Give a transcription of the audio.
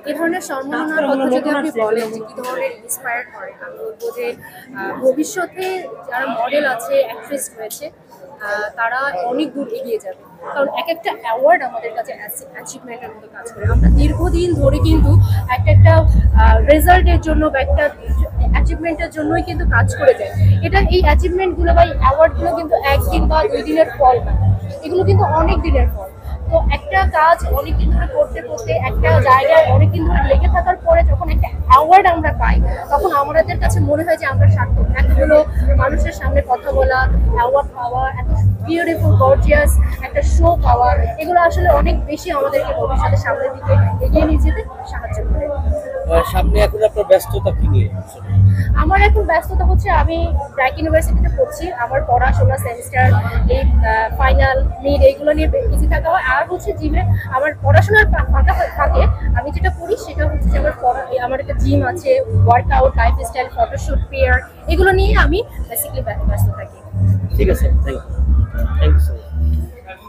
এই ধরনের সম্মাননার কথা যদি আপনি বলেন যে কি ধরনের ইন্সপায়ার করে, আমি বলবো যে ভবিষ্যতে যারা মডেল আছে, অ্যাক্ট্রেস রয়েছে, তারা অনেক দূর এগিয়ে যাবে। কারণ এক একটা অ্যাওয়ার্ড আমাদের কাছে অ্যাচিভমেন্টের মতো কাজ করে। আমরা দীর্ঘদিন ধরে কিন্তু একটা রেজাল্টের জন্য বা একটা অ্যাচিভমেন্টের জন্যই কিন্তু কাজ করে যায়। এই অ্যাচিভমেন্টগুলো বা এই অ্যাওয়ার্ডগুলো কিন্তু একদিন বা 2 দিনের ফল না, এগুলো কিন্তু অনেক দিনের ফল। তো একটা কাজ অনেকদিন ধরে করতে করতে একটা জায়গায় অনেকদিন ধরে লেগে থাকার পরে যখন একটা অ্যাওয়ার্ড আমরা পাই, তখন আমাদের কাছে মনে হয় যে আমরা সার্থক। এতগুলো মানুষের সামনে কথা বলা, অ্যাওয়ার্ড পাওয়া, এত বিউটিফুল গর্জিয়াস একটা শো পাওয়া, এগুলো আসলে অনেক বেশি আমাদেরকে ভবিষ্যতে সামনের দিকে এগিয়ে নিয়ে যেতে সাহায্য করে। সামনে এখন আপনার ব্যস্ততা কি নিয়ে? আমার এখন ব্যস্ততা হচ্ছে, আমি ব্র্যাক ইউনিভার্সিটিতে পড়ছি। আমার পড়াশোনা, সেমিস্টার, এই ফাইনাল, মিড, এইগুলো নিয়ে বিজি থাকা হয়। আর হচ্ছে জিমে আমার পড়াশোনার ফাঁকে আমি যেটা করি সেটা হচ্ছে যে আমার একটা জিম আছে, ওয়ার্কআউট, লাইফস্টাইল, ফটোশুট, পেয়ার, এগুলো নিয়ে আমি বেসিক্যালি ব্যস্ত থাকি। ঠিক আছে, থ্যাংক ইউ।